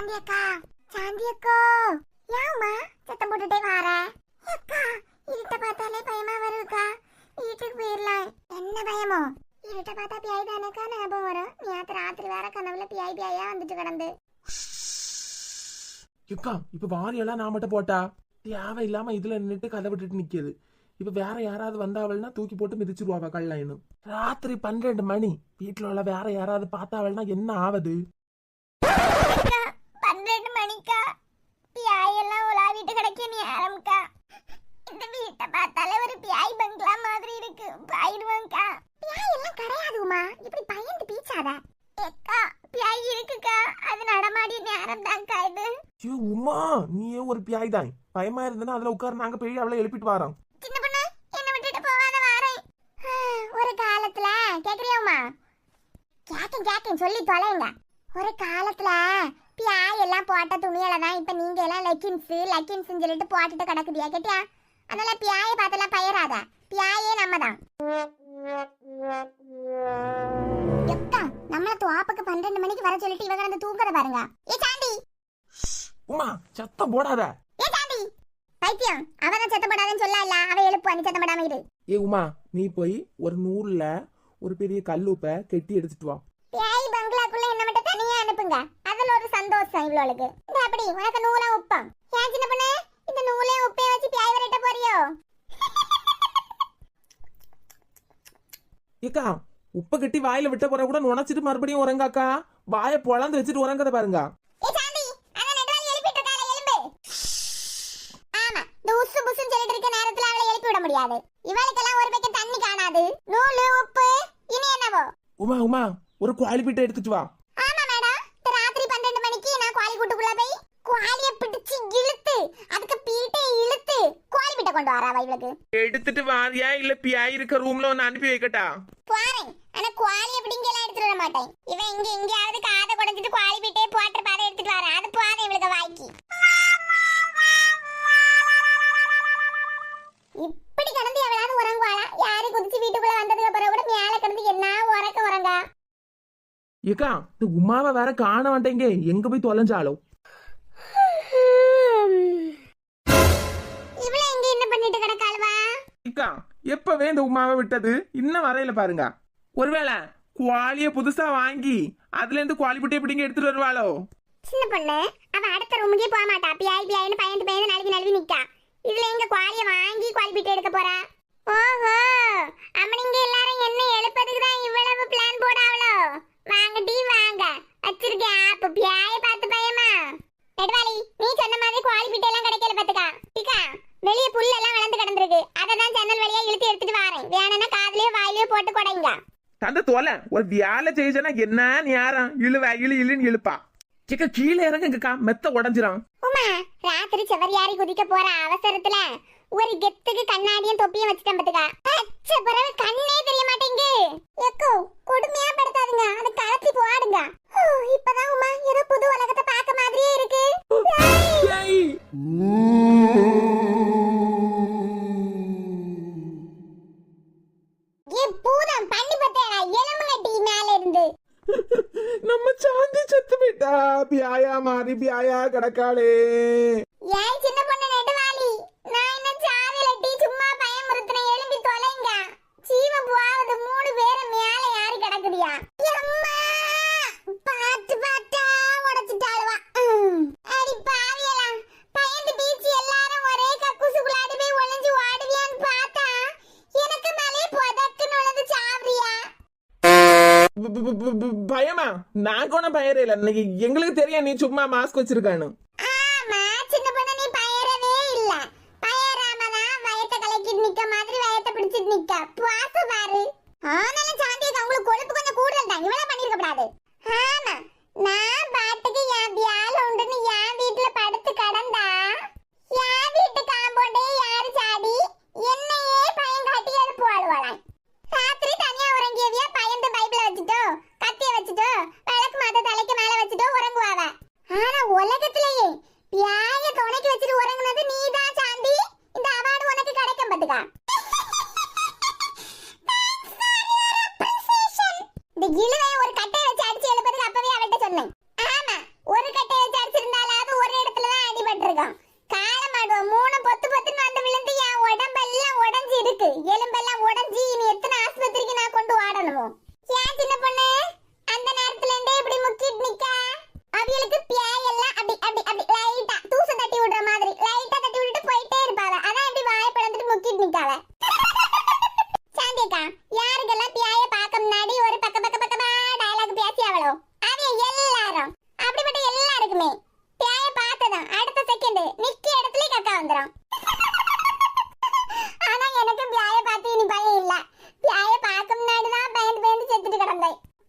சாந்தி அக்கா, சாந்தி அக்கா, ஏம்மா சத்தம் போட்டுட்டே வார? அக்கா, இருட்ட பார்த்தாலே பயமா வருதுக்கா. வீட்டுக்கு போயிடலாம். என்ன பயமோ? இருட்ட பார்த்தா பியாய் தானேக்கா ஞாபகம் வரும். நேத்து ராத்திரி வேற கனவுல பியாயா வந்துட்டு கிடந்து. அக்கா, இப்ப வாரியெல்லாம் நான் மட்டும் போட்டா தேவை இல்லாம இதுல நின்னுட்டு கதை விட்டுட்டு நிக்கிது. இப்ப வேற யாராவது வந்தாவள்னா தூக்கி போட்டு மிதிச்சிருவாவ கல்லாயின்னு. ராத்திரி 12 மணி. வீட்டுல உள்ள வேற யாராவது பார்த்தாவள்னா என்ன ஆவது? 12 மணிக்கா பியாயெல்லாம் உலாவிட்டு கிடக்க நேரம்க்கா. இந்த வீட்டை பார்த்தாலே ஒரு பியாய் பங்களா மாதிரி இருக்கு. பாயிடுவாங்கக்கா. பியாய் எல்லாம் கிடையாதுமா, இப்படி பயந்து பீச்சாத. அக்கா, பியாய் இருக்குக்கா, அது நடமாடி நேரம் தான்க்கா இது. ஐயோ உமா, நீயே ஒரு பியாய் தான். பயமா இருந்தனா அதுல உட்கார், நாங்க போய் அவளை எழுப்பிட்டு வரோம். சின்ன பொண்ணு, என்ன விட்டுட்டு போகாத வாரேன். ஒரு காலத்துல கேக்குறியாமா? கேக்கேன் சொல்லி தொலைங்க. ஒரு காலத்துல பியாய் எல்லாம் போட்ட துணியில தான் இப்ப நீங்க எல்லாம் லெக்கின்ஸ் சொல்லிட்டு போட்டுட்டு கிடக்குதியா கேட்டியா? அதனால பியாயை பார்த்தெல்லாம் பயிராத. பியாயே நம்ம தான். நம்மள துவாப்புக்கு 12 மணிக்கு வர சொல்லிட்டு இவங்க வந்து தூங்குறத பாருங்க. ஏ சாந்தி, உமா சத்தம் போடாத. ஏ சாந்தி, பைத்தியம், அவன் சத்தம் போடாதன்னு சொல்லல. அவ எழுப்பு, நீ சத்தம் போடாம இரு. ஏ உமா, நீ போய் ஒரு நூல்ல ஒரு பெரிய கல்லுப்ப கெட்டி எடுத்துட்டு வா. பியாய் பங்களாக்குள்ள என்ன மட்டும் தனியா அனுப்புங்க. அதுல ஒரு சந்தோஷம் இவ்வளவுக்கு. இந்த அப்படி உனக்கு நூலா உப்பம். ஏன் சின்ன பொண்ணு, இந்த நூலே உப்பைய வச்சு பியாய் வரட்ட போறியோ? ஏக்கா, உப்ப கட்டி வாயில விட்ட போற கூட நுணைச்சிட்டு மறுபடியும் உறங்காக்கா. வாயை பொளந்து வச்சுட்டு உறங்கத பாருங்க. ஏ சாந்தி, அத நெடுவாலி எழுப்பிட்டு இருக்காளே, எழும்பு. ஆமா, இந்த உசு புசுன்னு சொல்லிட்டு இருக்க நேரத்துல அவளை எழுப்பி விட முடியாது. இவளுக்கெல்லாம் ஒரு பக்கம் தண்ணி காணாது. நூலு உப்பு இனி என்னவோ? உமா ஒரு குவாலி பீட்டை எடுத்துட்டு வா. ஆமா மேடம், ராத்திரி 12 மணிக்கு நான் குவாலி கூட்டுக்குள்ள போய் குவாலியை பிடிச்சு இழுத்து அதுக்கு பீட்டை இழுத்து குவாலி பீட்டை கொண்டு வரவா இவளுக்கு? எடுத்துட்டு வாரியா இல்ல பியாய் இருக்க ரூம்ல ஒன்னு அனுப்பி வைக்கட்டா? போறேன், ஆனா குவாலி எப்படிங்க எல்லாம் எடுத்துட்டு வர மாட்டேன். இவன் எங்கேயாவது காதை குடைஞ்சிட்டு குவாலி பீட்டே போட்டு பாதை எடுத்துட்டு வரேன். அது போதும் இவளுக்கு வாய்க்கு. இப்படி கிடந்து எவளாவது உறங்குவாளா? யாரு குதிச்சு வீட்டுக்குள்ள வந்ததுக்கு அப்புறம் கூட மேல கிடந்து என்ன உறங்க. ஏக்கா, இந்த உமாவை வேற காண மாட்டேங்க. எங்க போய் தொலைஞ்சாலோ? இவள எங்க என்ன பண்ணிட்டு கிடக்காளவா? ஏக்கா, எப்பவே இந்த உமாவை விட்டது இன்னும் வரையில பாருங்க. ஒருவேளை குவாலிய புதுசா வாங்கி அதுல இருந்து குவாலி புட்டி எப்படிங்க எடுத்துட்டு வருவாளோ? சின்ன பொண்ணு, அவ அடுத்த ரூமுக்கே போக மாட்டா. பியாயின்னு பயந்து நழுவி நிக்கா. இதுல எங்க குவாலிய வாங்கி குவாலி பீட்டை எடுக்க போறா? ஓஹோ, அம்மனிங்க எல்லாரும் என்ன எழுப்பதுக்கு தான் இவ்வளவு பிளான் போடாவளோ? வாங்க டி வாங்க, வச்சிருக்கேன் ஆப். பியாய பார்த்து பயமா? நெடுவாலி, நீ சொன்ன மாதிரி குவாலி பீட்டை எல்லாம் கிடைக்கல பாத்துக்கா. டிக்கா, வெளிய புல் எல்லாம் வளர்ந்து கிடந்திருக்கு. அததான் ஜன்னல் வழியா இழுத்து எடுத்துட்டு வரேன். வேணும்னா காதுலயோ வாயிலயோ போட்டு கொடைங்க. தந்த தோலை ஒரு வேலை செய்யனா என்ன நேரம் இழுன்னு இழுப்பா. சிக்க கீழே இறங்குங்கக்கா, மெத்த உடஞ்சிரும். உமா, ராத்திரி செவரியாரி குதிக்க போற அவசரத்துல ஒரு கெத்துக்கு கண்ணாடியும் தொப்பியும் வச்சுட்டேன் பாத்துக்கா. அச்ச பிறகு கண்ணே தெரிய மாட்டேங்க. எக்கோ, கொடுமையா படுத்தாதுங்க, அது கலத்தி போடுங்க. இப்பதான் உமா ஏதோ புது உலகத்தை பார்க்க மாதிரியே இருக்கு. பூதம் பண்ணி பத்தேடா, எலும்புங்க டீ மேல இருந்து. நம்ம சாந்தி செத்து போயிட்டா. பியாயா மாறி பியாயா கிடக்காளே. ஏன் சின்ன பொண்ணு நெடுவாலி, நான் என்ன சாவில டீ சும்மா பயமுறுத்துன. எழும்பி தொலைங்க. ஜீவ போவது 3 பேரை மேல யாரு கிடக்குதியா? அம்மா, பாத்து பாத்தா உடைச்சிட்டாளுவா. அடி பாவியலாம், பயந்து பீச்சி எல்லாரும் ஒரே கக்குசுக்குள்ளாடி போய் ஒளிஞ்சு ஓடுவியான்னு பார்த்தா எனக்கு மேலே புதக்குன்னு உழுந்து சாவறியா? பயமா? நான் கோன பயரே இல்ல. எங்களுக்கு தெரியும் நீ சும்மா மாஸ்க் வச்சிருக்கானு. ஆமா, சின்ன பொண்ணு, நீ பயரவே இல்ல. பயராமதான் வயத்தை கலக்கிட்டு நிக்க மாதிரி வயத்தை பிடிச்சிட்டு நிக்க. பாசு பாரு. ஆனாலும் சாந்தியக்கா, உங்களுக்கு கொழுப்பு கொஞ்சம் கூடுதல் தான். இவ்வளவு பண்ணிருக்க கூடாது. ஆமா, நான் பாட்டுக்கு என் வியாழ உண்டுன்னு என் வீட்டுல படுத்து கடந்தா என் வீட்டு காம்பவுண்டே யாரு சாடி என்னையே பயம் காட்டி எழுப்புவாளுவாளாம். ராத்திரி தனியா உறங்கியவியா பயந்து பைபிள வச்சுட்டோ கத்திய வச்சுட்டோ விளக்கு மாத்த தலைக்கு மேல வச்சுட்டோ உறங்குவாவ. ஆனா உலகத்திலேயே பியாய துணைக்கு வச்சுட்டு உறங்குனது நீதான் சாந்தி. இந்த அவார்டு உனக்கு கிடைக்கும் பாத்துக்கா. இந்த இழுவை ஒரு கட்டையை வச்சு அடிச்சு எழுப்பதுக்கு அப்பவே அவள்கிட்ட சொன்னேன். ஆமா, ஒரு கட்டையை வச்சு அடிச்சு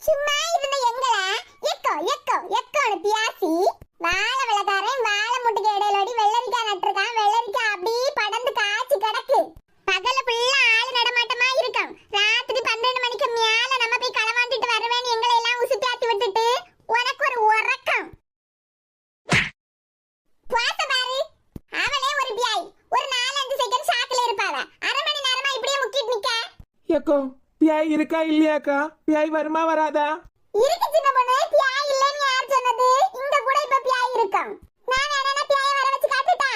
சும்மா இருந்த எங்கள எக்கோ எக்கோ எக்கோன்னு பியாசி வாழை விளக்காரன் வாழை முட்டுக்கு இடையிலோடி வெள்ளரிக்காய் நட்டுருக்கான். வெள்ளரிக்காய் அப்படியே படந்து காய்ச்சி கிடக்கு. பகல ஃபுல்லா ஆளு நடமாட்டமா இருக்கும். ராத்திரி 12 மணிக்கு மேல நம்ம போய் களவாண்டிட்டு வருவேன்னு எங்களை எல்லாம் உசுத்தாத்தி விட்டுட்டு உனக்கு ஒரு உறக்கம். பாத்த பாரு, அவளே ஒரு பியாய். ஒரு 4-5 செகண்ட் ஷாக்ல இருப்பாவ. அரை மணி நேரமா இப்படியே முக்கிட்டு நிக்க. ஏக்கோ பியாய் இருக்கா இல்லையாக்கா? பியாய் வருமா வராதா? இருக்கு சின்ன பொண்ணு. பியாய் இல்லன்னு யார் சொன்னது? இங்க கூட இப்ப பியாய் இருக்கும். நான் வேணா பியாய் வர வச்சு காட்டுட்டா.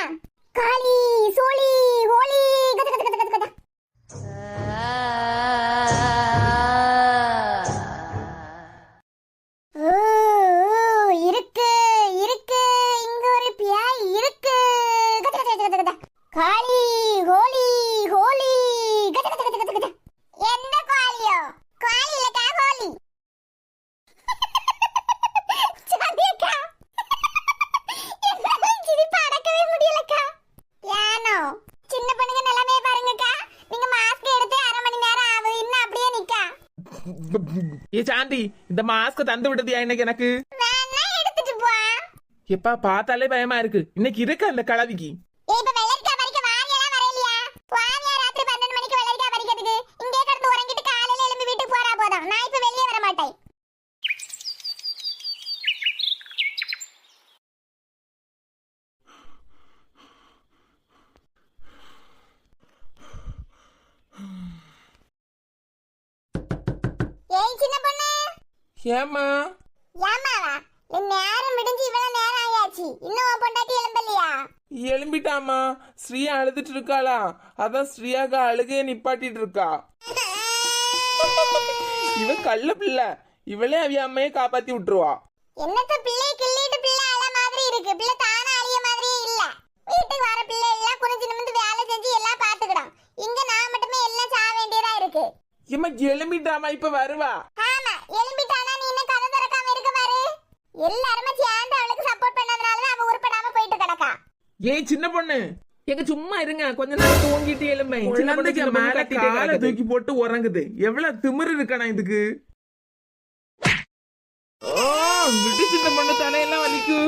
காளி சோளி ஹோலி கத கத கத கத கத. இருக்கு இருக்கு, இங்க ஒரு பியாய் இருக்கு. கத கத கத கத. காளி ஹோலி ஹோலி கத கத கத கத. என்ன காளியோ? காளி இல்லக்கா, ஹோலி. சாந்தியக்கா, என்னால சிரிப்பு அடக்கவே முடியலக்கா. ஏனோ சின்ன பொண்ணுங்க நிலைமையை பாருங்கக்கா. நீங்க மாஸ்க் எடுத்து அரை மணி நேரம் ஆகுது, இன்னும் அப்படியே நிக்கா. ஏ சாந்தி, இந்த மாஸ்க் தந்து விட்டதியா இன்னைக்கு எனக்கு? வேணா எடுத்துட்டு போ. எப்பா பார்த்தாலே பயமா இருக்கு. இன்னைக்கு இருக்க அந்த கலவிக்கு. ஏய், இப்ப வெள்ளரிக்காய் பறிக்க வாரியெல்லாம் வரையிலையா? வாரியா ராத்திரி 12 மணிக்கு வெள்ளரிக்காய் பறிக்கிறதுக்கு? இங்கே கிடந்து உறங்கிட்டு காலையில எழும்பி வீட்டுக்கு போறா போதும். நான் இப்ப வெளியே வர மாட்டேன். ஏய் சின்ன பொண்ணு. ஏமா ஏமாவா? நேரம் முடிஞ்சு இவ்வளவு நேரம் ஆயாச்சு, இன்னும் உன் பொண்டாட்டி எழும்பலையா? எழும்பிட்டாமா. ஸ்ரீயா அழுதுட்டு இருக்காளா? அதான் ஸ்ரீயாக்கு அழுகைய நிப்பாட்டிட்டு இருக்கா. இவ கள்ள பிள்ளை. இவளே அவிய அம்மையை காப்பாத்தி விட்டுருவா. என்னத்த பிள்ளை கிள்ளிட்டு பிள்ளை அழ மாதிரி இருக்கு. பிள்ளை தானே அழிய மாதிரியே இல்ல. வீட்டுக்கு வர பிள்ளை எல்லாம் குனிஞ்சு நிமிந்து வேலை செஞ்சு எல்லாம் பாத்துக்கிடும். இங்க நான் மட்டுமே எல்லாம் சாக வேண்டியதா இருக்கு. இம்மா எழும்பிட்டாமா, இப்ப வருவா. ஆமா, எழும்பிட்டானா நீ என்ன கதை திறக்காம இருக்க பாரு. எல்லாருமே சேர்ந்து அவளுக்கு சப்போர்ட் பண்ணதுனால அவ உருப்படாம போயிட்டு கிடக்கா. ஏய் சின்ன பொண்ணு, எங்க சும்மா இருங்க, கொஞ்ச நேரம் தூங்கிட்டு எழும்பை. குழந்தைக்கு மேல காலை தூக்கி போட்டு உறங்குது. எவ்வளவு திமிரு இருக்கணும் இதுக்கு. ஓ விட்டு சின்ன பொண்ணு, தலையெல்லாம் வலிக்கு.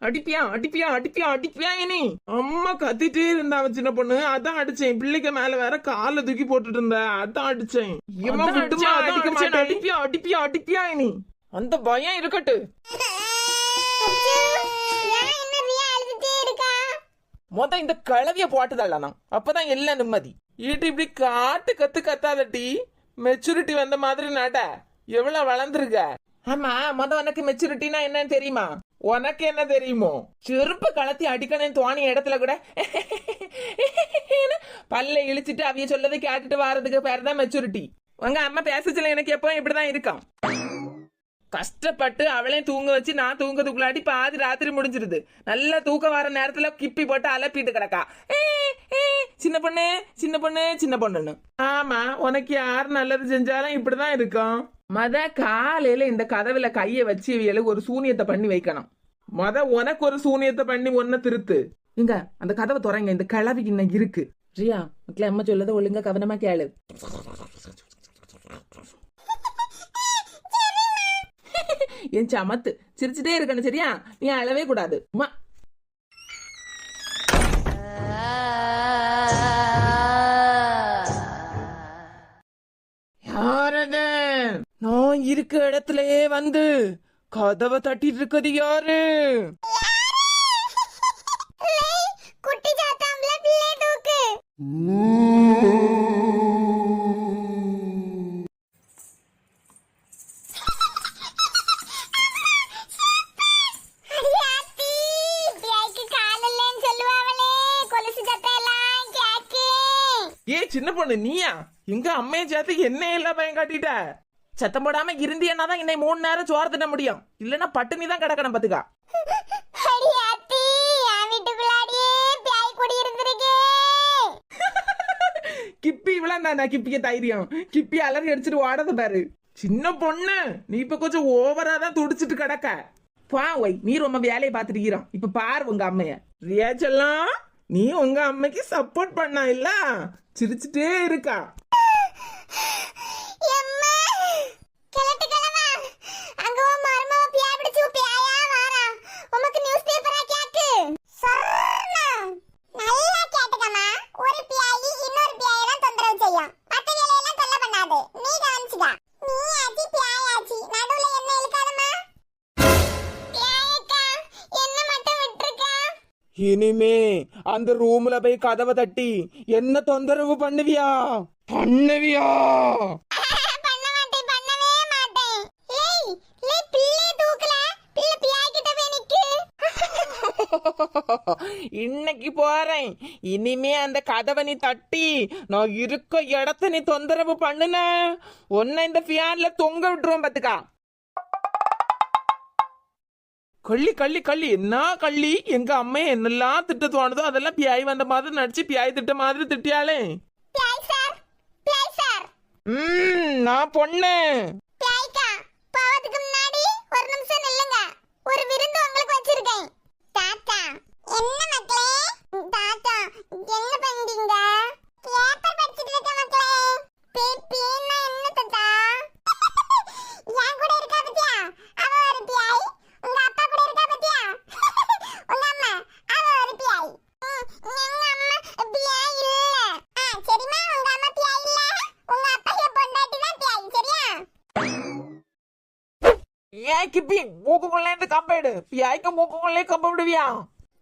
அடிப்பியா அடிப்பியா அடிப்பியா அடிப்பியா இனி? அம்மா கத்திட்டே இருந்தா சின்ன பொண்ணு, அதான் அடிச்சேன். பிள்ளைக்கு மேல வேற காலை தூக்கி போட்டுட்டு இருந்த, அதான் அடிச்சேன். அடிப்பியா அடிப்பியா அடிப்பியா இனி? அந்த பயம் இருக்கட்டு. ஏன் என்ன ரியா அழுதுட்டே இருக்கா? இந்த கலவிய போட்டுதல்லாம், அப்பதான் எல்லாம் நிம்மதி. ஈட்டு இப்படி காட்டு கத்து கத்தாதட்டி. மெச்சூரிட்டி வந்த மாதிரி நட. எவ்வளவு வளர்ந்துருக்க. ஆமா, உனக்கு மெச்சூரிட்டினா என்னன்னு தெரியுமா? உனக்கு என்ன தெரியுமோ? செருப்பு கலத்தி அடிக்கணும் தோணிய இடத்துல கூட பல்ல இழிச்சிட்டு அவிய சொல்லதை கேட்டுட்டு வாரதுக்கு பேருதான் மெச்சூரிட்டி. உங்க அம்மா பேசச்சுல எனக்கு எப்போ இப்படிதான் இருக்கான். கஷ்டப்பட்டு அவளையும் தூங்க வச்சு நான் தூங்கதுக்குள்ளாடி பாதி ராத்திரி முடிஞ்சிருது. நல்லா தூக்கம் வர நேரத்துல கிப்பி போட்டு அலப்பிட்டு கிடக்கா. சின்ன பொண்ணு சின்ன பொண்ணு சின்ன பொண்ணுன்னு. ஆமா, உனக்கு யார் நல்லது செஞ்சாலும் இப்படிதான் இருக்கும். காலையில இந்த கதவுல கைய வச்சு இவளுக்கு ஒரு சூனியத்தை பண்ணி வைக்கணும். உனக்கு ஒரு சூனியத்தை பண்ணி ஒன்ன திருத்து. இங்க அந்த கதவை துறைங்க, இந்த கிளவிக்கு இன்னும் இருக்கு. ரியா, மக்களே அம்மா சொல்லத ஒழுங்கா கவனமா கேளு. என் சமத்து சிரிச்சுட்டே இருக்கணும், சரியா? நீ அழவே கூடாது. யாரது? நான் இருக்க இடத்துலயே வந்து கதவை தட்டிட்டு இருக்குது யாரு? குட்டி சாத்தாம்ல பிள்ளை தூக்கு. சின்ன பொண்ணு நீயா? எங்க அம்மையை சேர்த்து என்ன எல்லாம் பயம் காட்டிட்ட? சத்தம் போடாம இருந்தியன்னாதான் இன்னை 3 நேரம் சோறு தின்ன முடியும். இல்லன்னா பட்டினி தான் கிடக்கணும் பாத்துக்கா. கிப்பி இவ்வளவு கிப்பிய தைரியம். கிப்பி அலறி அடிச்சுட்டு ஓடத பாரு. சின்ன பொண்ணு நீ இப்ப கொஞ்சம் ஓவரா தான் துடிச்சிட்டு கிடக்க. பாவை, நீ ரொம்ப வேலையை பார்த்துட்டு ஈரம். இப்ப பாரு உங்க அம்மைய. ரியாச்செல்லாம் நீ உங்க அம்மைக்கு சப்போர்ட் பண்ணா இல்ல, சிரிச்சுட்டே இருக்கா. இனிமே அந்த ரூம்ல போய் கதவை தட்டி என்ன தொந்தரவு பண்ணுவியா? பண்ண மாட்டேன், பண்ணவே மாட்டேன். ஏய், பிள்ளை தூக்கல, பிள்ளை பியாக்கிட்ட போய் நிக்கு. இன்னைக்கு போறேன். இனிமே அந்த கதவை நீ தட்டி நான் இருக்க இடத்த நீ தொந்தரவு பண்ணுன உன்னை இந்த ஃபியான்ல தொங்க விட்டுருவோம் பாத்துக்கா. கள்ளி கள்ளி கள்ளி என்ன கள்ளி? எங்க அம்மா என்னெல்லாம் திட்ட தோணுதோ அதெல்லாம் பியாய் வந்த மாதிரி நடிச்சு பியாய் திட்ட மாதிரி திட்டியாளே. பியாய் சார், பியாய் சார். நான் பொண்ணு. பியாய்க்கா, போவதுக்கு முன்னாடி ஒரு நிமிஷம் நில்லுங்க. ஒரு விருந்து உங்களுக்கு வச்சிருக்கேன். தாத்தா, என்ன மக்களே? தாத்தா, என்ன பண்றீங்க? பேப்பர் படிச்சிட்டு இருக்க மக்களே. பேப்பர்னா என்ன தாத்தா? என் கூட இருக்கா பத்தியா? அவ ஒரு பியாய். உங்க அப்பா கூட இருக்கா பத்தியா? உங்க அம்மா, அவ ஒரு பியாய். எங்க அம்மா பியாய் இல்ல. சரிமா, உங்க அம்மா பியாய் இல்ல. உங்க அப்பா பொண்டாட்டி தான் பியாய், சரியா? ஏன் கிப்பி மூக்குக்குள்ளே இருந்து கம்பெடு? பியாய்க்கு மூக்குக்குள்ளே கம்ப விடுவியா?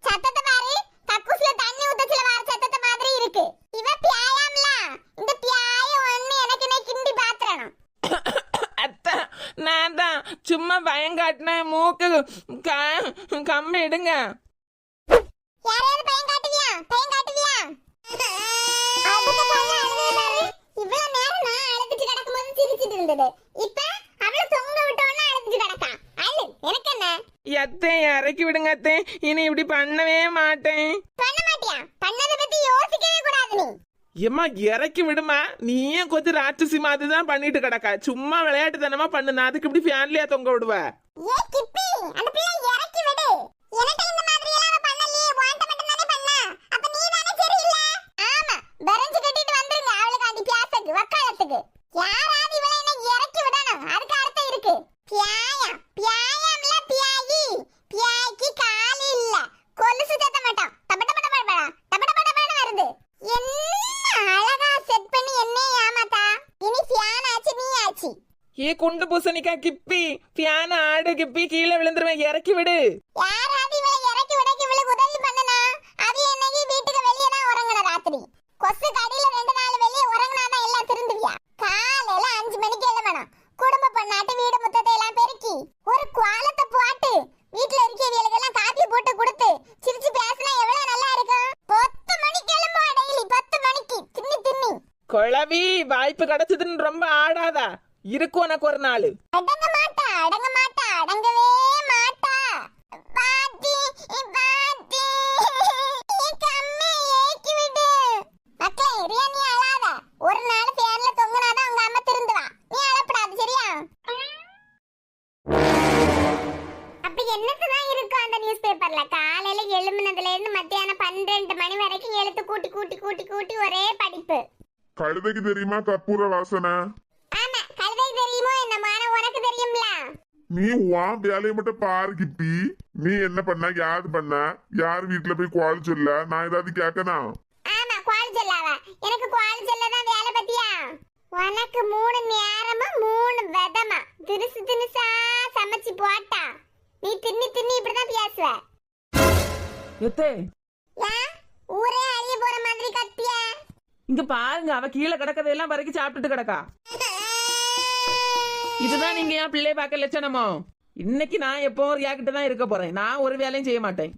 சத்தத்தை பாரு, கக்கூஸ்ல தண்ணி ஊத்தச்சுல வர சத்தத்தை மாதிரி இருக்கு. இவ பியாயாம்ல. இந்த பியாய ஒண்ணு எனக்கு என்ன கிண்டி பாத்துறணும். அத்தை, நான் தான் சும்மா பயங்காட்டின மூக்கு கம்பி எடுங்க. யாரையாவது பையன் காட்டுவியா? பையன் காட்டுவியா? அதுக்கு பையன் அழுதே பாரு. இவ்வளவு நேரம் நான் அழுதுட்டு கிடக்கும்போது சிரிச்சிட்டு இருந்தது. இப்ப அவள தொங்க விட்டோன்னா அழுதுட்டு கிடக்கா. அழு, எனக்கு என்ன? அத்தை இறக்கி விடுங்க அத்தை. இனி இப்படி பண்ணவே மாட்டேன். பண்ண மாட்டியா? பண்ணதை பத்தி யோசிக்கவே கூடாது நீ. ஏம்மா இறக்கி விடுமா. நீயும் கொஞ்சம் ராட்சசி மாதிரி தான் பண்ணிட்டு கிடக்கா. சும்மா விளையாட்டுத்தனமா பண்ணுன அதுக்கு இப்படி ஃபேன்லயா தொங்க விடுவ? ஏ கிப்பி, அந்த பிள்ளை இறக்கி விடு. எனக்கு இந்த மாதிரி எல்லாம் அவ பண்ணலையே, உன்கிட்ட மட்டும் தானே பண்ணா. அப்ப நீ தானே சரியில்லை. ஆமா, பரஞ்சு கட்டிட்டு வந்துருங்க அவளுக்கு அந்த பியாசக்கு வக்காலத்துக்கு. யாராவது இவளை என்ன இறக்கி விடணும், அதுக்கு அர்த்தம் இருக்கு. பியாயா, பியாயாம்ல பியாயி. பியாய்க்கு கால் இல்ல, கொலுசு தட்ட மாட்டோம். டபடபடபடபட வருது. என்ன அழகா செட் பண்ணி என்ன ஏமாத்தா. இனி ஃபியான் ஆச்சு, நீ ஆச்சு. ஏ குண்டு பூசணிக்கா கிப்பி, ஃபேன் ஆடு கிப்பி, கீழே விழுந்துருவேன். இறக்கி விடு. யாராவது இவளை இறக்கி விடக்கு இவளுக்கு உதவி பண்ணனா, அது என்னைக்கு வீட்டுக்கு வெளியே தான் உறங்கணும் ராத்திரி. கொசு கடியில 2 நாள் வெளியே உறங்கினாதான் எல்லாம் திருந்துவியா. காலையில 5 மணிக்கு எழுமணும். குடும்ப பொண்ணாட்டு வீடு முத்தத்தை எல்லாம் பெருக்கி ஒரு குவாலத்தை போட்டு வீட்டுல இருக்கவங்களுக்கு எல்லாம் காப்பி போட்டு கொடுத்து சிரிச்சு பேசினா எவ்வளவு நல்லா இருக்கும். 10 மணிக்கு எழும்புவா டெய்லி. 10 மணிக்கு தின்னி தின்னி. குழவி, வாய்ப்பு கிடைச்சதுன்னு ரொம்ப ஆடாதா. இருக்கும் உனக்கு ஒரு நாள். அடங்க மாட்டா, அடங்க மாட்டா, அடங்கவே மாட்டா. பாட்டி, பாட்டி, கம்மே ஏக்கி விடு. மக்களே, ரியா நீ அழாத. ஒரு நாள் ஃபேன்ல தொங்குனாதான் உங்க அம்மா திருந்துவா. நீ அழப்படாது, சரியா? அப்படி என்னத்துதான் இருக்கும் அந்த நியூஸ் பேப்பர்ல? காலையில எழும்புனதுல இருந்து மத்தியானம் 12 மணி வரைக்கும் எழுத்து கூட்டி கூட்டி கூட்டி கூட்டி ஒரே படிப்பு. கழுதைக்கு தெரியுமா கற்பூர வாசனை? ஆமா, கழுதை தெரியுமோ என்னமோ, ஆனா உனக்கு தெரியும்ல. நீ உன் வேலையை மட்டும் பாரு கிப்பி. நீ என்ன பண்ண, யாரு பண்ண, யார் வீட்டுல போய் குவால் சொல்ல, நான் ஏதாவது கேட்கணும்? ஆமா, குவால் சொல்லாவ. எனக்கு குவால் சொல்லதான் வேலை பத்தியா? உனக்கு 3 நேரமும் 3 விதமா தினுசு தினுசா சமைச்சு போட்டா நீ தின்னி தின்னி இப்படிதான் பேசுவ. எத்தே, ஏன் ஊரே அழிய போற மாதிரி கத்திய? இங்க பாருங்க, அவ கீழே கிடக்கதையெல்லாம் வரைக்கும் சாப்பிட்டுட்டு கிடக்கா. இதுதான் நீங்க என் பிள்ளைய பார்க்க லட்சணமோ? இன்னைக்கு நான் எப்போ யாக்கிட்ட தான் இருக்க போறேன். நான் ஒரு வேலையும் செய்ய மாட்டேன்.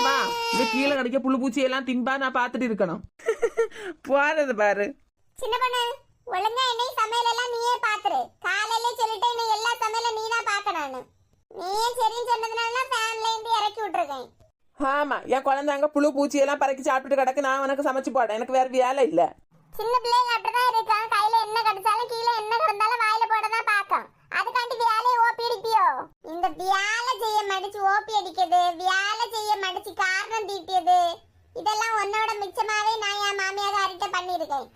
வா, இது கீழே கிடைக்க புழு பூச்சி எல்லாம் தின்பா நான் பார்த்துட்டு இருக்கணும். போறது பாரு. சின்ன பொண்ணு, ஒழுங்கா என்னை சமையல் எல்லாம் நீயே பாத்துரு. காலையில சொல்லிட்டு இன்னும் எல்லா சமையல நீ தான் பாக்கணும். நீயே சரின்னு சொன்னதுனால ஃபேன்ல இருந்து இறக்கி விட்டுருக்கேன். ஆமா, என் குழந்தைங்க புழு பூச்சி எல்லாம் பறக்கி சாப்பிட்டுட்டு கிடக்கு. நான் உனக்கு சமைச்சு போட்டேன். எனக்கு வேற வேலை இல்ல. சின்ன பிள்ளைங்க அப்படிதான் இருக்கான். கையில என்ன கிடைச்சாலும் கீழே என்ன கிடந்தாலும் வாயில போடதான் பாக்கும். அதுக்காண்டி வேலையை ஓப்பி அடிப்பியோ? இந்த வேலை செய்ய மடிச்சு ஓப்பி அடிக்கிறது, வேலை செய்ய மடிச்சு காரணம் தீட்டியது, இதெல்லாம் உன்னோட மிச்சமாவே நான் என் மாமியார்கிட்ட பண்ணிருக்கேன்.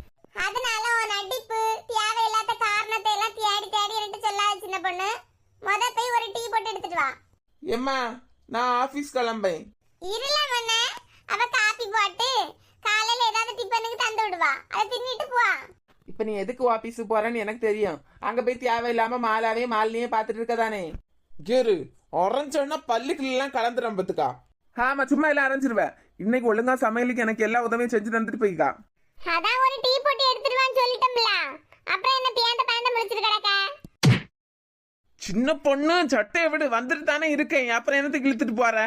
அதனால உன் நடிப்பு தேவையில்லாத காரணத்தை எல்லாம் தேடி தேடி ரெண்டு சொல்லாது. சின்ன பொண்ணு, போய் ஒரு டீ போட்டு எடுத்துட்டு வா. எம்மா, நான் ஆபீஸ் கிளம்பேன். இருலாம் மண்ண, அவ காப்பி போட்டு காலையில ஏதாவது டிஃபனுக்கு தந்து விடுவா. அதை தின்னிட்டு போ. இப்ப நீ எதுக்கு ஆபீஸ் போறன்னு எனக்கு தெரியும். அங்க போய் தேவையில்லாம மாலையே பாத்துட்டு இருக்கதானே. கேரு, உறஞ்சோன்னா பல்லுக்குள்ள எல்லாம் கலந்துடும் பத்துக்கா. ஆமா சும்மா எல்லாம் ஆரம்பிச்சிருவேன். இன்னைக்கு ஒழுங்கா சமையலுக்கு எனக்கு எல்லா உதவியும் செஞ்சு தந்துட்டு போய்க்கா. அதான் ஒரு டீ போட்டு எடுத்துடுவான்னு சொல்லிட்டோம்ல, அப்புறம் என்ன பேந்த பேந்த முடிச்சிட்டு கிடக்க. சின்ன பொண்ணு சட்டையை விடு, வந்துட்டு தானே இருக்கேன், அப்புறம் என்னத்துக்கு இழுத்துட்டு போற?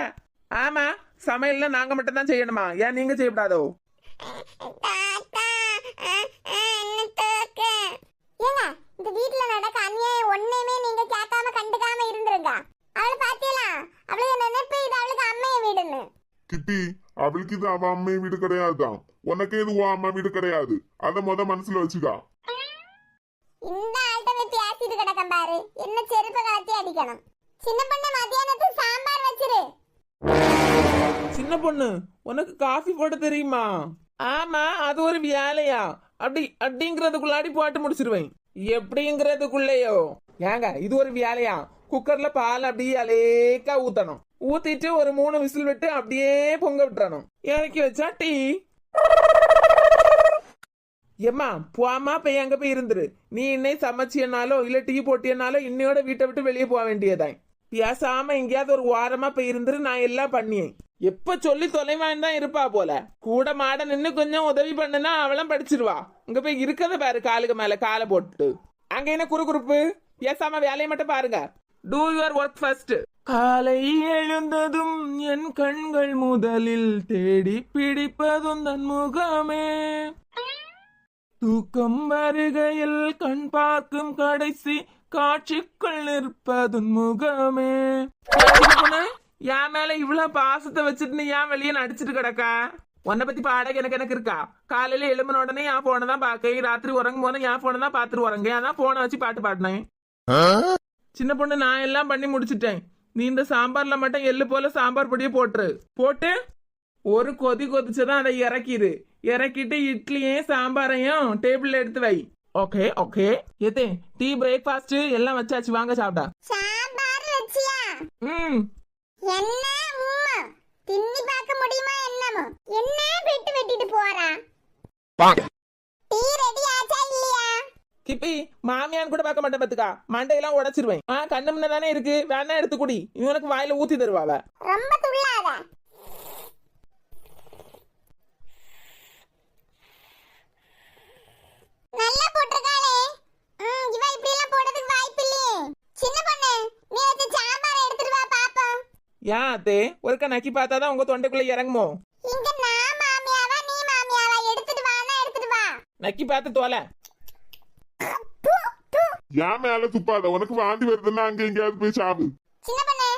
ஆமா சமையல்ல நாங்க மட்டும் தான் செய்யணுமா? ஏன் நீங்க செய்யக்கூடாதோ? ஏங்க இந்த வீட்ல நடக்க அநியாயம் ஒண்ணுமே நீங்க கேட்காம கண்டுக்காம இருந்துருங்க. அவளை பாத்தீங்களா? அவளுக்கு நினைப்பு இது அவளுக்கு அம்மைய வீடுன்னு. கிப்பி, அவளுக்கு இது அவ அம்மை வீடு கிடையாதுதான், உனக்கு இது உன் அம்மா வீடு கிடையாது. அத மனசுல வச்சுக்கா. இந்த ஆள்கிட்ட போய் பேசிட்டு கிடக்கம் பாரு, என்ன செருப்பு கலத்தி அடிக்கணும். சின்ன பொண்ணு மத்தியானத்துக்கு சாம்பார் வச்சிரு. சின்ன பொண்ணு உனக்கு காஃபி போட தெரியுமா? ஆமா அது ஒரு வேலையா? அப்படிங்கிறதுக்குள்ளாடி போட்டு முடிச்சிருவேன். எப்படிங்கிறதுக்குள்ளேயோ? ஏங்க இது ஒரு வேலையா? குக்கர்ல பால் அப்படியே அலேக்கா ஊத்தணும், ஊத்திட்டு ஒரு 3 விசில் விட்டு அப்படியே பொங்க விட்டுறணும், இறக்கி வச்சா டீ. ஏம்மா போமா போய் அங்க போய் இருந்துரு. நீ இன்னை சமைச்சியனாலோ இல்ல டீ போட்டியனாலோ இன்னையோட வீட்டை விட்டு வெளியே போக வேண்டியதான். பேசாம எங்கேயாவது ஒரு வாரமா போய் இருந்துரு, நான் எல்லாம் பண்ணியேன். எப்ப சொல்லி தொலைவான் தான் இருப்பா போல. கூட மாட நின்னு கொஞ்சம் உதவி பண்ணுனா அவளும் படிச்சிருவா. இங்க போய் இருக்கத பாரு, காலுக்கு மேல காலை போட்டு. அங்க என்ன குறுகுறுப்பு? பேசாம வேலையை மட்டும் பாருங்க. Two your work first. காலை எழுந்ததும் என் கண்கள் முதலில் தேடி பிடிப்பதும் தன் முகமே, தூக்கம் வருகையில் கண் பார்க்கும் கடைசி காட்சிக்குள் நிற்பதும் முகமே. என் மேல இவ்வளவு பாசத்தை வச்சுட்டு நீ ஏன் வெளியே நடிச்சிட்டு கிடக்கா? உன்னை பத்தி பாடக எனக்கு இருக்கா? காலையில எழும்பின உடனே என் போனை தான் பாக்க, ராத்திரி உறங்கும் போது என் போனை தான் பாத்துட்டு உறங்க, அதான் போனை வச்சு பாட்டு பாடினேன். சின்ன பொண்ணு நான் எல்லாம் பண்ணி முடிச்சிட்டேன். நீ இந்த சாம்பார்ல மட்டும் எள்ளு போல சாம்பார் பொடியை போட்டு ஒரு கொதி கொதிச்சதான் அதை இறக்கிடு. இறக்கிட்டு இட்லியும் சாம்பாரையும் டேபிள்ல எடுத்து வை. Okay okay. எதே டீ பிரேக்ஃபாஸ்ட் எல்லாம் வச்சாச்சு, வாங்க சாப்பிடா. சாம்பார் வச்சியா? என்ன உம்மா தின்னி பார்க்க முடியுமா என்னமோ? என்ன வெட்டு வெட்டிட்டு போறா? டீ ரெடி ஆச்சா இல்லையா? கிப்பி மாமியான் கூட பார்க்க மாட்டேன் பத்துக்கா, மண்டையெல்லாம் உடைச்சிருவேன். கண்ணு முன்ன தானே இருக்கு, வேணா எடுத்து குடி. இவனுக்கு வாயில ஊத்தி தருவாவ. ரொம்ப துள்ளாத. நல்லா போட்டுருக்காளே. இவ இப்படி எல்லாம் போடுறதுக்கு வாய்ப்பு இல்லையே. சின்ன பொண்ணு நீ அந்த சாம்பாரை எடுத்துட்டு வா பாப்போம். ஏன் அத்தே ஒருக்கா நக்கி பார்த்தாதான் உங்க தொண்டைக்குள்ள இறங்குமோ? இங்க நான் மாமியாவா நீ மாமியாவா? எடுத்துட்டு வானா எடுத்துட்டு வா. நக்கி பார்த்து தோலை. என் மேல துப்பாத, உனக்கு வாந்தி வருதுன்னா அங்க எங்கேயாவது போய் சாவு. சின்ன பொண்ணு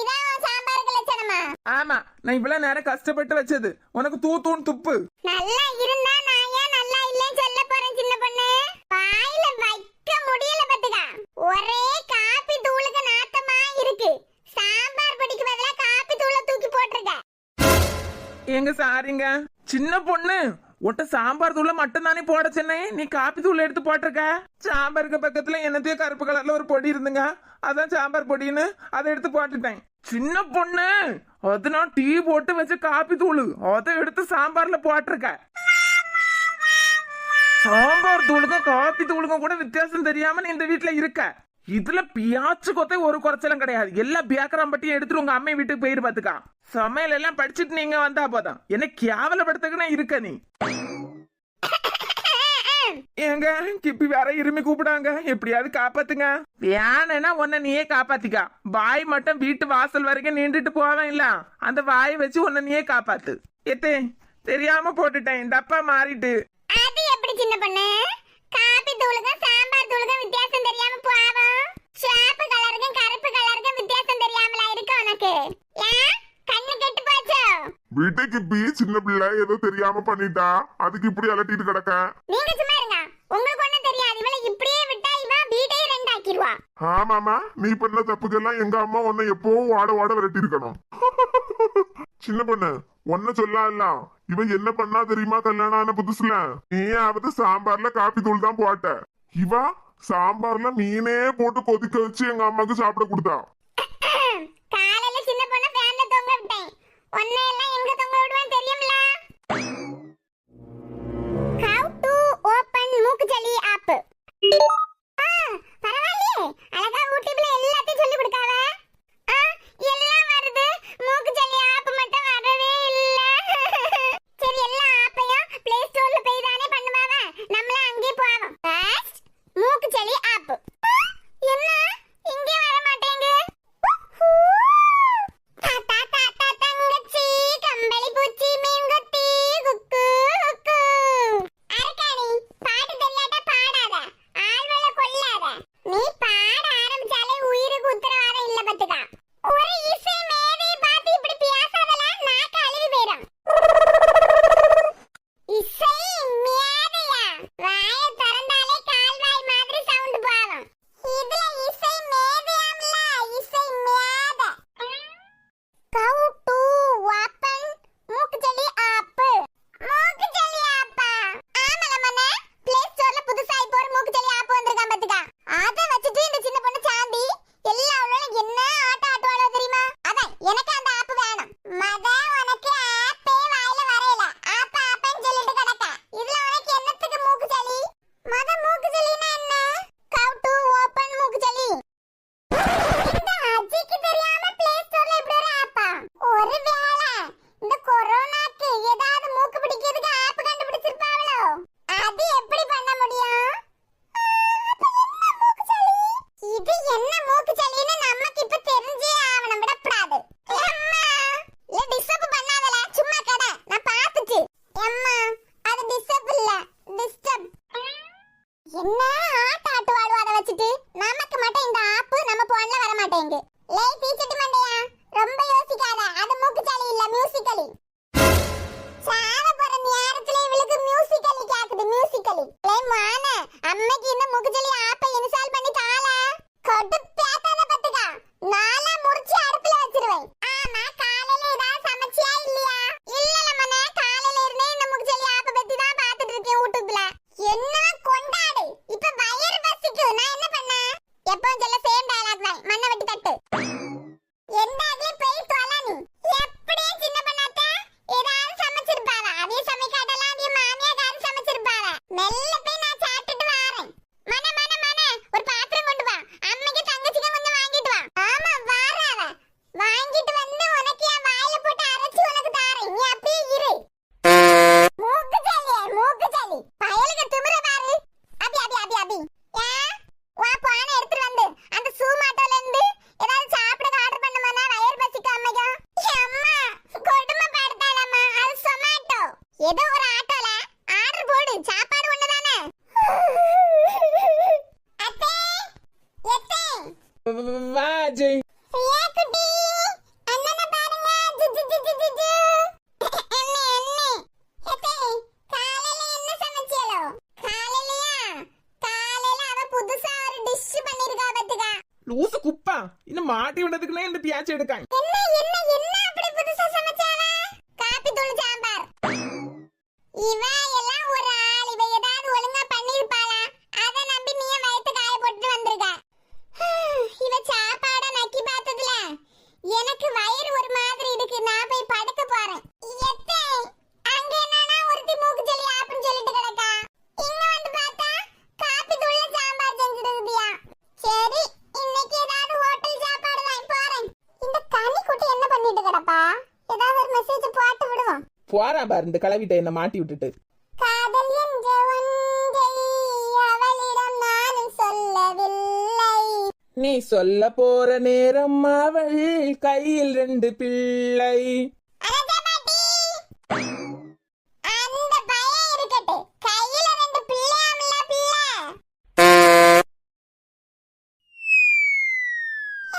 இதான் உன் சாம்பாருக்கு லட்சணமா? ஆமா நான் இவ்வளவு நேரம் கஷ்டப்பட்டு வச்சது உனக்கு தூத்தூன் துப்பு. நல்லா இருந்தா நான் ஏன் நல்லா இல்லைன்னு சொல்ல போறேன் சின்ன பொண்ணு. வாயில வைக்க முடியல பாத்துக்கா. ஒரே காப்பி தூளுக்கு நாத்தமா இருக்கு. சாம்பார் பொடிக்கு பதிலா காப்பி தூளை தூக்கி போட்டுருக்க. எங்க சாரிங்க சின்ன பொண்ணு, ஒட்ட சாம்பார் தூள மட்டும் தானே போட சொன்னேன், நீ காப்பி தூள் எடுத்து போட்டிருக்க. சாம்பாருக்கு பக்கத்துல என்னத்தையும் கருப்பு கலர்ல ஒரு பொடி இருந்துங்க, அதான் சாம்பார் பொடின்னு அதை எடுத்து போட்டுட்டேன். சின்ன பொண்ணு அது நான் டீ போட்டு வச்ச காப்பி தூள், அதை எடுத்து சாம்பார்ல போட்டிருக்க. சாம்பார் தூளுக்கும் காப்பி தூளுக்கும் கூட வித்தியாசம் தெரியாம நீ இந்த வீட்டுல இருக்க. இதுல பியாச்சு கொத்தை ஒரு குறைச்சலும் கிடையாது. எல்லா பியாக்கராம்பட்டியும் எடுத்துட்டு உங்க அம்மை வீட்டுக்கு போயிரு பாத்துக்கா. சமையல் எல்லாம் படிச்சுட்டு நீங்க வந்தா போதும், என்ன கேவலப்படுத்தக்குன்னா இருக்க நீ. எங்க கிப்பி வேற இருமி கூப்பிடாங்க, எப்படியாவது காப்பாத்துங்க. வேணா உன்னை நீயே காப்பாத்திக்கா. வாய் மட்டும் வீட்டு வாசல் வரைக்கும் நீண்டுட்டு போவேன் இல்ல, அந்த வாயை வச்சு உன்னை நீயே காப்பாத்து. எத்தே தெரியாம போட்டுட்டேன், டப்பா மாறிட்டு. அது எப்படி சின்ன பொண்ணு? காப்பி தூளுக்கும் சாம்பார் தூளுக்கும் வித்தியாசம் தெரியாம போவோம். சிவப்பு கலருக்கும் கருப்பு கலருக்கும் வித்தியாசம் தெரியாமலா இருக்கு உனக்கு? ஏன் கண்ணு கெட்டு போச்சோ? வீட்டுக்கு பி சின்ன பிள்ளை ஏதோ தெரியாம பண்ணிட்டா, அதுக்கு இப்படி அலட்டிட்டு கிடக்க. நீங்க சும்மா இருங்க, உங்களுக்கு ஒண்ணும் தெரியாது. இவளை இப்படியே விட்டா இவ வீட்டையே ரெண்டாக்கிடுவா. ஆமாமா, நீ பண்ண தப்புக்கெல்லாம் எங்க அம்மா உன்னை எப்பவும் ஓட விரட்டி இருக்கணும். சின்ன பொண்ணு ஒன்ன சொல்லலாம், இவன் என்ன பண்ணா தெரியுமா? கல்யாணம் ஆன புதுசுல நீயாவது சாம்பார்ல காப்பி தூள் தான் போட்ட, இவ சாம்பார்ல மீனே போட்டு கொதிக்க வச்சு எங்க அம்மாக்கு சாப்பிட கொடுத்தா. காலையில சின்ன பொண்ணு ஃபேன்ல தொங்க விட்டேன், ஒன்னை எல்லாம் எங்க தொங்க விடுவேன் தெரியும்ல? How to open மூக்குச்சளி ஆப். பரவாயில்லையே, அழகா யூடியூப்ல எல்லாத்தையும் சொல்லி கொடுக்காவ. எல்லாம் வருது, மூக்குச்சளி ஆப் மட்டும் நீ பாட ஆரம்பிச்சாலே உயிருக்கு உத்தரவாதம் இல்ல பாத்துக்கா. ஒரு இசை மேதையை பார்த்து இப்படி பேசாதலாம், நாக்கு அழுகி போயிடும். இசை மேதையா? வாயை திறந்தாலே கால்வாய் மாதிரி சவுண்ட் போகும். இதுல இசை மேதையாம்ல, இசை மேதை. கவு டு ஓபன் மூக்குச்சளி ஆப்பு. மூக்குச்சளி ஆப்பா? ஆமல மனே, பிளே ஸ்டோர்ல புதுசா இப்போ ஒரு மூக்குச்சளி ஆப் வந்திருக்கான் பாத்துக்கா. அத வச்சிட்டு இந்த சின்ன பொண்ணு சாந்தி எல்லா அவளும் என்ன ஆட்ட ஆட்டுவாளோ தெரியுமா? அதான் எனக்கு அந்த ஆப் வேணும். மத உனக்கு ஆப்பே வாயில வரையல, ஆப்ப ஆப்பன்னு சொல்லிட்டு கிடக்க. இதுல உனக்கு என்னத்துக்கு மூக்குச்சளி? மத மூக்குச்சளினா என்ன? கவு டு ஓபன் மூக்குச்சளி. இந்த அஜிக்கு தெரியாம பிளே ஸ்டோர்ல இப்படி ஒரு ஆப்பா? ஒருவேளை இந்த கொரோனாக்கு ஏதாவது மூக்கு பிடிக்கிறதுக்கு ஆப் கண்டுபிடிச்சிருப்பாங்களோ? அது எப்படி பண்ண முடியும்? இது என்ன மூக்குச்சளின்னு நமக்கு இப்ப தெரிஞ்சே ஆவணும், விடப்படாது. அம்மா, இல்ல டிஸ்டர்ப் பண்ணாதல, சும்மா கடை, நான் பார்த்துட்டு. அம்மா, அது டிஸ்டர்ப் இல்ல, டிஸ்டர்ப். என்ன ஆட்ட ஆட்டுவாளோ அதை வச்சுட்டு? நமக்கு மட்டும் இந்த ஆப் நம்ம போன்ல வர மாட்டேங்குது. லேய் தீச்சட்டி மண்டையா, ரொம்ப யோசிக்காத, அது மூக்குச்சளி இல்ல, மியூசிக்கலி. சாவ போற நேரத்துல இவளுக்கு மியூசிக்கலி கேக்குது, மியூசிக்கலி. லேய் மானே, அம்மைக்கு இந்த மூக்குச்சளி ஆப்பை இன்ஸ்டால் பண்ணி தாள. கொட்டு பேத்தாத பத்துக்கா, நாளா முறிச்சு அடுப்புல வச்சிருவேன். ஆமா, காலையில ஏதாவது சமைச்சியா இல்லையா? இல்லல மனே, காலையில இருந்தே இந்த மூக்குச்சளி ஆப்பை பத்தி தான் பார்த்துட்டு இருக்கேன் யூடியூப்ல. என்ன கொண்டாடு, இப்ப வயிறு பசிக்கு, நான் என்ன பண்ண? எப்பவும் சொல்ல சேம் டயலாக் தான், மண்ணை வெட்டி தட்டு. எந்தாக்லி போய் தொலை நீ. எப்படியே சின்ன பண்ணாத்த ஏதாவது சமைச்சிருப்பாவ, அதே சமைக்காட்டலாம் அதே மாமியாக்காரன் சமைச்சிருப்பாவ. மெல்ல போய் நான் சாப்பிட்டுட்டு வரேன். மனே மனே மனே, ஒரு பாத்திரம் கொண்டு வா, அம்மைக்கு தங்கச்சிக்கு கொஞ்சம் வாங்கிட்டு வா. ஆமா வாராவ, வாங்கிட்டு வந்து உனக்கு என் வாயில போட்டு அரைச்சு உனக்கு தாரேன், நீ அப்படியே இரு. மூக்குச்சளியே, மூக்குச்சளி, பயலுக்கு திமிர பாரு. அபி அபி அபி அபி, வா போன எடுத்துட்டு வந்து அந்த சூமாட்டோல இருந்து ஏதாவது சாப்பிட ஆர்டர் பண்ணுமானா, வயிறு பசிக்கு அம்மைக்கு. அம்மா, கொடுமை படுத்தாதம்மா, அது சொமாட்டோ. ஏதோ ஒரு ஆட்டோல ஆர்டர் போடு, சாப்பாடு ஒண்ணுதானே. அத்தே, எத்தே, வா ஜெய். பிரியா குட்டி, அண்ணனை பாருங்க, ஜு ஜு ஜு ஜு ஜு ஜு. அண்ணே அண்ணே, எத்தே, காலையில என்ன சமைச்சீளோ? காலையிலயா? காலையில அவ புதுசா ஒரு டிஷ் பண்ணிருக்கா பாத்துக்கா. லூசு குப்பா, இன்னும் மாட்டி விடுறதுக்குன்னே இந்த பியாச்சு எடுக்காங்க. என்ன என்ன என்ன அப்படி புதுசா சமைச்சாவ? காப்பி தூள் சாம்பார். இவ எல்லாம் ஒரு ஆள், இவ ஏதாவது ஒழுங்கா பண்ணிருப்பாளா? அத நம்பி நீ வயித்து காய போட்டு வந்திருக்க. இவ சாப்பாட நக்கி பார்த்ததுல எனக்கு வயிறு ஒரு மாதிரி இருக்கு, நான் போய் படுக்க போறேன். எத்தே, அங்க என்னன்னா ஒருத்தி மூக்குச்சளி ஆப்புன்னு சொல்லிட்டு கிடக்கா. இங்க வந்து பார்த்தா காப்பி தூள்ல சாம்பார் செஞ்சுட்டு இருக்கியா? சரி, இன்னைக்கு ஏதாவது ஹோட்டல் சாப்பாடு தான் போறேன். இந்த கனி குட்டி என்ன பண்ணிட்டு கிடப்பா? ஏதாவது ஒரு மெசேஜ் போட்டு விடுவோம். போறா பாரு இந்த கிளவிட்ட என்ன மாட்டி விட்டுட்டு. காதல் என்ற ஒன்றை அவளிடம் நானும் சொல்லவில்லை. நீ சொல்ல போற நேரம் அவள் கையில் 2 பிள்ளை. அரசபாட்டி, அந்த பையன் இருக்கட்டு, கையில 2 பிள்ளையாம்ல பிள்ளை.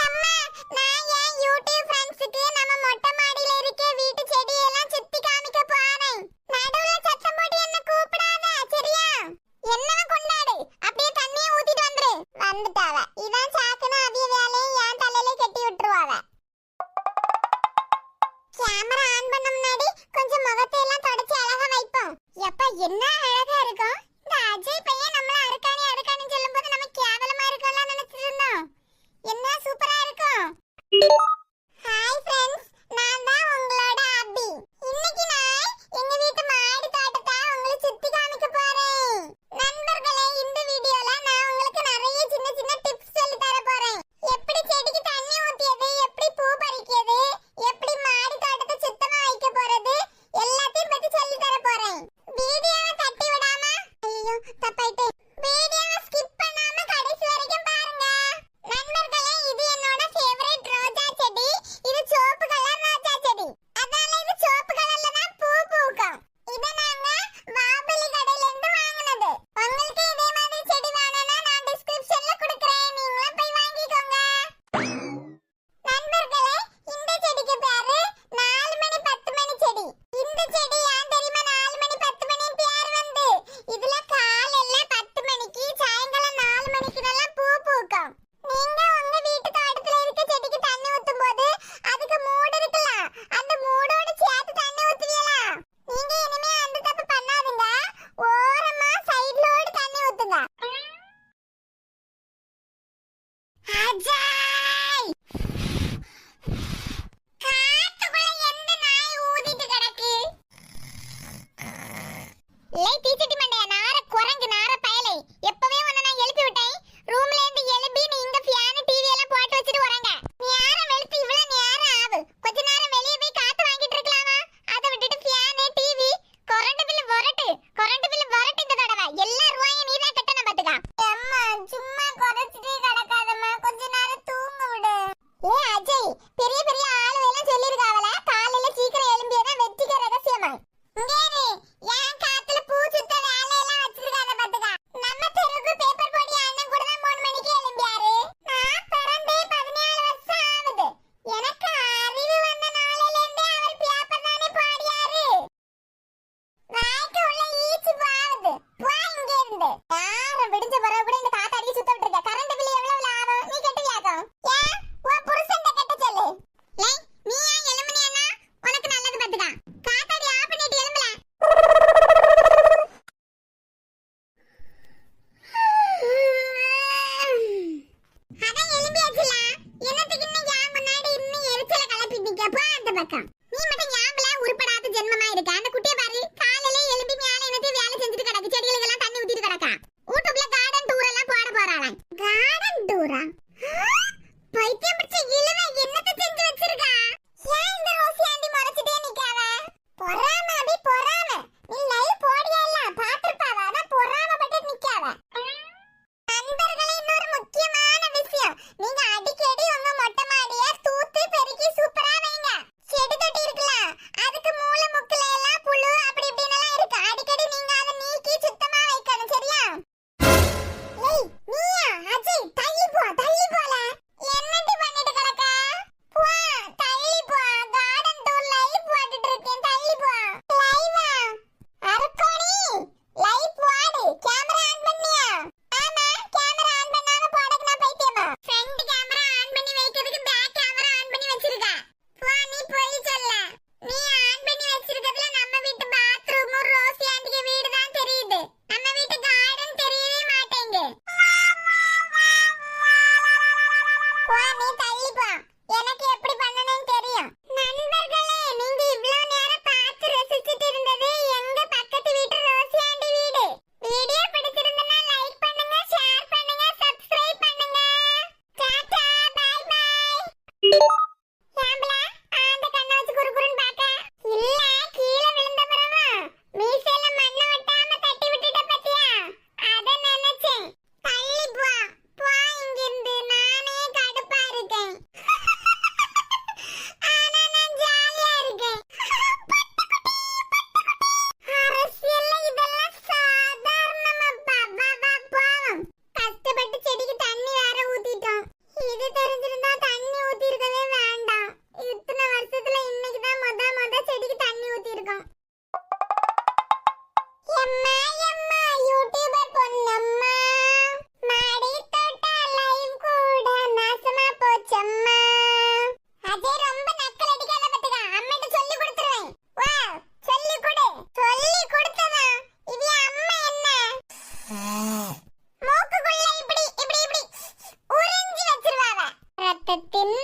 அம்மா, நான் என் யூடியூப் ஃப்ரெண்ட்ஸுக்கு நம்ம மொட்டை மாடியில இருக்க வீட்டு செடியெல்லாம் சுத்தி காமிக்க போறேன். நடுவுல சத்தம் போட்டு என்ன கூப்பிடாத, சரியா? என்னவ கொண்டாடு, அப்படியே தண்ணியை ஊத்திட்டு வந்துரு. வந்துட்டாவ, இதான் சாக்குன்னு அவிய வேலையை என் தலையில கட்டி விட்டுருவாவ. கேமரா ஆன் பண்ண முன்னாடி கொஞ்சம் முகத்தை எல்லாம் தொடச்சி அழகா வைப்போம். எப்ப என்ன அழகா இருக்கும். இந்த அஜய் பையன் நம்மள அறுக்கானி அறுக்கானி சொல்லும்போது நம்ம கேவலமா இருக்கோம்ல நினைச்சிட்டு இருந்தோம். என்ன சூப்பரா இருக்கும். ஹாய் ஃப்ரெண்ட்ஸ், நான் தான் உங்களோட அபி. இன்னைக்கு நான் எங்க வீட்டு மாடி தோட்டத்தை உங்களுக்கு சுத்தி காமிக்க போறேன். நண்பர்களே, இந்த வீடியோல நான் உங்களுக்கு நிறைய சின்ன சின்ன டிப்ஸ் சொல்லி தர டூரா? பைத்தியம் பிடிச்ச இழுவ என்னத்த செஞ்சு வச்சிருக்கா? ஏன் இந்த ரோசி ஆண்டி மறைச்சிட்டே நிக்காவ? பொறாம அபி பொறாம. நீ லைவ் போடியா இல்ல பாத்துப்பாவ. அத பொறாம பட்டு நிக்காவ. நண்பர்களே, இன்னொரு முக்கியமான விஷயம். நீங்க அடிக்கடி உங்க மொட்டை மாடிய தூத்து பெருக்கி சூப்பரா வைங்க. செடி தொட்டி இருக்குல, அதுக்கு மூல முக்குல எல்லாம் புழு அப்படி இப்படின்னு எல்லாம் இருக்கு. அடிக்கடி நீங்க அதை நீக்கி சுத்தமா வைக்கணும், சரியா? ஏய் நீயா அஜய், தள்ளி போல. என்னடி பண்ணிட்டு கிடக்க? போ தள்ளி போ. கார்டன் டூர் லைவ் போட்டுட்டு இருக்கேன், தள்ளி போ. லைவா? அர்க்கோணி லைவ் போடு. கேமரா ஆன் பண்ணியா? ஆமா, கேமரா ஆன் பண்ணாம போடக்கு நான் பைத்தியமா? ஃப்ரண்ட் கேமரா ஆன் பண்ணி வைக்கிறதுக்கு பேக் கேமரா ஆன் பண்ணி வச்சிருக்கா. போ, நீ போய் சொல்ல. நீ ஆன் பண்ணி வச்சிருக்கிறதுல நம்ம வீட்டு பாத்ரூமும் ரோசி ஆண்டிக்கு வீடு தான் தெரியுது. நம்ம வீட்டு கார்டன் தெரியவே மாட்டேங்குது. போ, நீ தள்ளி போ. எனக்கு எப்படி பண்ணணும்னு தெரியும். நண்பர்களே, நீங்க இவ்வளவு நேரம் பார்த்து ரசிச்சிட்டு இருந்தது எங்க பக்கத்து வீட்டு ரோசி ஆண்டி வீடு. வீடியோ பிடிச்சிருந்தா லைக் பண்ணுங்க, ஷேர் பண்ணுங்க, சப்ஸ்கிரைப் பண்ணுங்க. Tata, by by. ஏம்பல அந்த கண்ணை வச்சு குறுகுறுன்னு பாக்க? இல்ல, கீழே விழுந்த பிறவா மீசையில மண்ணை ஒட்டாம தட்டி விட்டுட்ட பத்தியா? அத நினைச்சேன். தள்ளி போ, போ இங்கிருந்து. நானே கடுப்பா இருக்கேன். ஆனா நான் ஜாலியா இருக்கேன். அரசியல்ல இதெல்லாம் சாதாரணமாப்பா. பாவம், கஷ்டப்பட்டு செடிக்கு தண்ணி வேற ஊத்திட்டோம். இது தெரிஞ்சிருந்தா தண்ணி ஊத்தி இருக்கவே வேண்டாம். இத்தனை வருஷத்துல இன்னைக்கு தான் முத செடிக்கு தண்ணி ஊத்தி இருக்கோம். எம்மா எம்மா, யூடியூபர் பொன்னம்மா, மாடி தோட்ட லைவ் கூட நாசமா போச்சம்மா. அஜய் ரொம்ப நக்கல் அடிக்காத பத்துக்கா. அம்மிட்ட சொல்லி கொடுத்துருவேன். வா, சொல்லி கொடு. சொல்லி கொடுத்ததா இது அம்மா என்ன மூக்குக்குள்ள இப்படி இப்படி இப்படி உறிஞ்சி வச்சிருவாவ. ரத்தத்தின்